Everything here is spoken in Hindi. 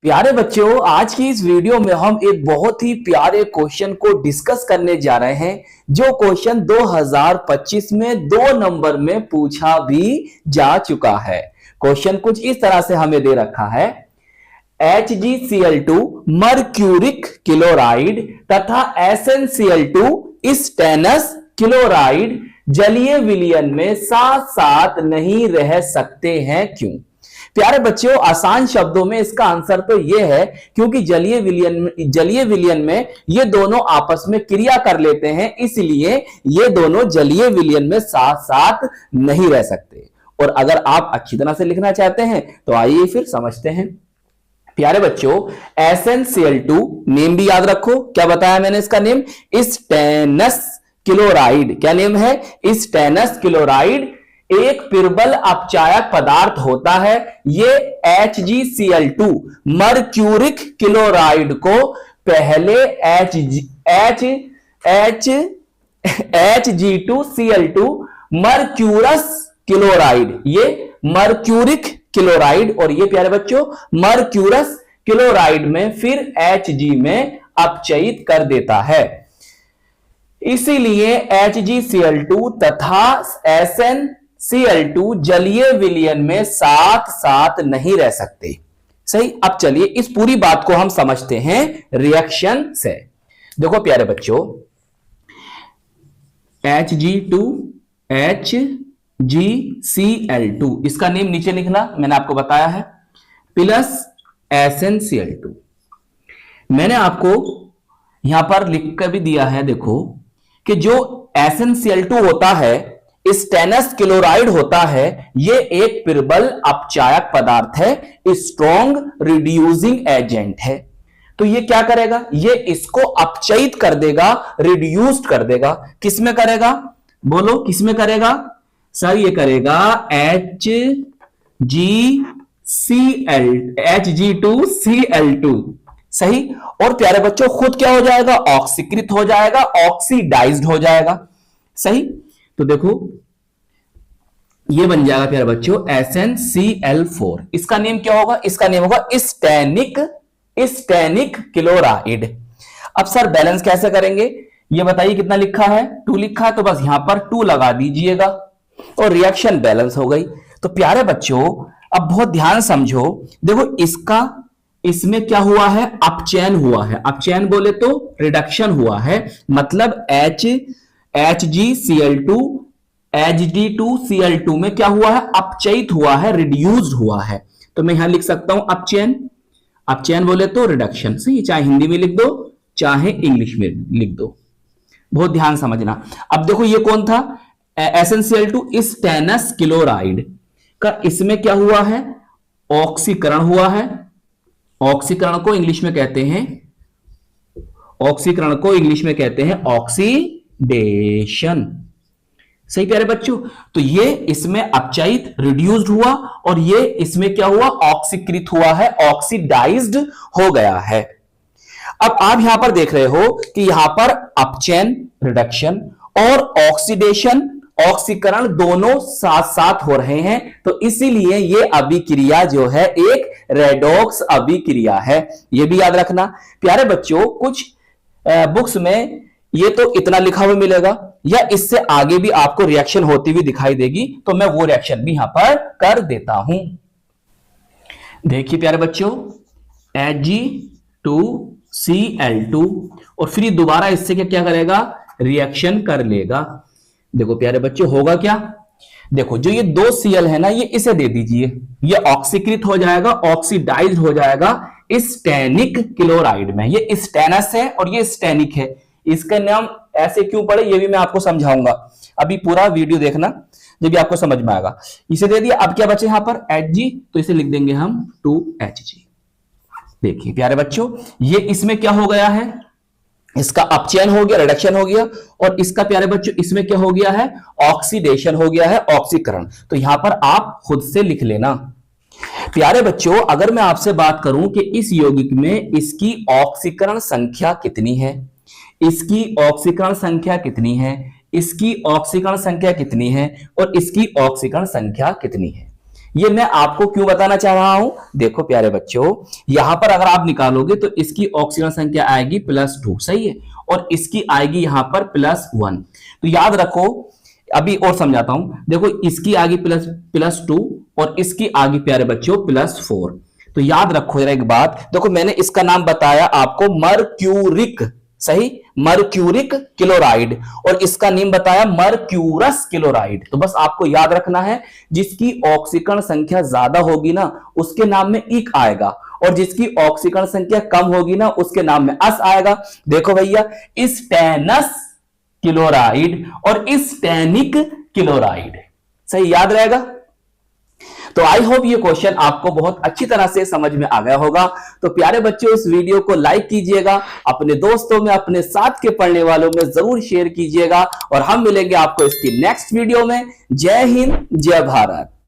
प्यारे बच्चों, आज की इस वीडियो में हम एक बहुत ही प्यारे क्वेश्चन को डिस्कस करने जा रहे हैं, जो क्वेश्चन 2025 में 2 नंबर में पूछा भी जा चुका है। क्वेश्चन कुछ इस तरह से हमें दे रखा है, HgCl2 मर्क्यूरिक क्लोराइड तथा SnCl2 स्टेनस क्लोराइड जलीय विलयन में साथ साथ नहीं रह सकते हैं, क्यों? प्यारे बच्चों, आसान शब्दों में इसका आंसर तो यह है क्योंकि जलीय विलयन में ये दोनों आपस में क्रिया कर लेते हैं, इसलिए ये दोनों जलीय विलयन में साथ साथ नहीं रह सकते। और अगर आप अच्छी तरह से लिखना चाहते हैं तो आइए फिर समझते हैं। प्यारे बच्चों, SnCl2 नेम भी याद रखो। क्या बताया मैंने इसका नेम? Stannous chloride. क्या नेम है? स्टेनस क्लोराइड एक पिरबल अपचायक पदार्थ होता है। ये HgCl2 मर्क्यूरिक क्लोराइड को पहले Hg2Cl2 मर्क्यूरस क्लोराइड, ये मर्क्यूरिक क्लोराइड और ये प्यारे बच्चों मर्क्यूरस क्लोराइड में फिर Hg में अपचयित कर देता है। इसीलिए HgCl2 तथा SnCl2 जलीय विलयन में साथ साथ नहीं रह सकते। सही। अब चलिए इस पूरी बात को हम समझते हैं रिएक्शन से। देखो प्यारे बच्चों, HgCl2 इसका नेम नीचे लिखना, मैंने आपको बताया है, प्लस SnCl2। मैंने आपको यहां पर लिख कर भी दिया है, देखो कि जो SnCl2 होता है, स्टेनस क्लोराइड होता है, ये एक पिरबल अपचायक पदार्थ है, स्ट्रॉन्ग रिड्यूसिंग एजेंट है। तो ये क्या करेगा? ये इसको अपचयित कर देगा, रिड्यूस्ड कर देगा। किसमें करेगा? बोलो किसमें करेगा? सर ये करेगा Hg2Cl2। सही। और प्यारे बच्चों खुद क्या हो जाएगा? ऑक्सीकृत हो जाएगा, ऑक्सीडाइज्ड हो जाएगा। सही। तो देखो ये बन जाएगा प्यारे बच्चों SnCl4। इसका नेम क्या होगा? इसका नेम होगा स्टेनिक क्लोराइड। अब सर बैलेंस कैसे करेंगे ये बताइए। कितना लिखा है? 2 लिखा है, तो बस यहां पर 2 लगा दीजिएगा और रिएक्शन बैलेंस हो गई। तो प्यारे बच्चों अब बहुत ध्यान समझो। देखो इसमें क्या हुआ है? अपचयन हुआ है। अपचयन बोले तो रिडक्शन हुआ है, मतलब HD2Cl2 में क्या हुआ है? अपचयित हुआ है, रिड्यूस्ड हुआ है। तो मैं यहां लिख सकता हूं अपचयन। अपचयन बोले तो रिडक्शन। सही। चाहे हिंदी में लिख दो चाहे इंग्लिश में लिख दो, बहुत ध्यान समझना। अब देखो ये कौन था? SnCl2 स्टेनस क्लोराइड का इसमें क्या हुआ है? ऑक्सीकरण हुआ है। ऑक्सीकरण को इंग्लिश में कहते हैं ऑक्सीडेशन। सही प्यारे बच्चों। तो ये इसमें अपचयित रिड्यूस्ड हुआ और ये इसमें क्या हुआ? ऑक्सीकृत हुआ है, ऑक्सीडाइज्ड हो गया है। अब आप यहां पर देख रहे हो कि यहां पर अपचयन रिडक्शन और ऑक्सीडेशन ऑक्सीकरण दोनों साथ साथ हो रहे हैं, तो इसीलिए ये अभिक्रिया जो है एक रेडॉक्स अभिक्रिया है। ये भी याद रखना प्यारे बच्चों। कुछ बुक्स में ये तो इतना लिखा हुआ मिलेगा, या इससे आगे भी आपको रिएक्शन होती हुई दिखाई देगी, तो मैं वो रिएक्शन भी यहां पर कर देता हूं। देखिए प्यारे बच्चों, Hg2Cl2 और फिर दोबारा इससे क्या करेगा? रिएक्शन कर लेगा। देखो प्यारे बच्चों होगा क्या? देखो जो ये 2 Cl है ना, ये इसे दे दीजिए, ये ऑक्सीकृत हो जाएगा, ऑक्सीडाइज्ड हो जाएगा स्टेनिक क्लोराइड में। ये स्टेनस है और ये स्टेनिक है। इसका नाम ऐसे क्यों पड़े ये भी मैं आपको समझाऊंगा। अभी पूरा वीडियो देखना, जब भी आपको समझ में आएगा। इसे दे दिया। अब क्या बचे यहां पर? Hg, तो इसे लिख देंगे हम 2Hg। देखिए प्यारे बच्चों, ये इसमें क्या हो गया है? इसका अपचयन हो गया, रिडक्शन हो गया, और इसका प्यारे बच्चों इसमें क्या हो गया है? ऑक्सीडेशन हो गया है, ऑक्सीकरण। तो यहां पर आप खुद से लिख लेना। प्यारे बच्चों अगर मैं आपसे बात करूं कि इस यौगिक में इसकी ऑक्सीकरण संख्या कितनी है, इसकी ऑक्सीकरण संख्या कितनी है, इसकी ऑक्सीकरण संख्या कितनी है और इसकी ऑक्सीकरण संख्या कितनी है, ये मैं आपको क्यों बताना चाह रहा हूं, देखो प्यारे बच्चों, यहां पर अगर आप निकालोगे तो इसकी ऑक्सीजन संख्या आएगी +2, सही है, और इसकी आएगी यहां पर +1। तो याद रखो, अभी और समझाता हूं, देखो इसकी आगे +2 और इसकी आगे प्यारे बच्चों +4। तो याद रखो जरा एक बात, देखो मैंने इसका नाम बताया आपको मरक्यूरिक, सही, मरक्यूरिक क्लोराइड, और इसका नेम बताया मरक्यूरस क्लोराइड। तो बस आपको याद रखना है, जिसकी ऑक्सीकरण संख्या ज्यादा होगी ना उसके नाम में इक आएगा, और जिसकी ऑक्सीकरण संख्या कम होगी ना उसके नाम में अस आएगा। देखो भैया, स्टेनस क्लोराइड और स्टेनिक क्लोराइड, सही याद रहेगा। तो आई होप ये क्वेश्चन आपको बहुत अच्छी तरह से समझ में आ गया होगा। तो प्यारे बच्चों, इस वीडियो को लाइक कीजिएगा, अपने दोस्तों में, अपने साथ के पढ़ने वालों में जरूर शेयर कीजिएगा, और हम मिलेंगे आपको इसकी नेक्स्ट वीडियो में। जय हिंद, जय भारत।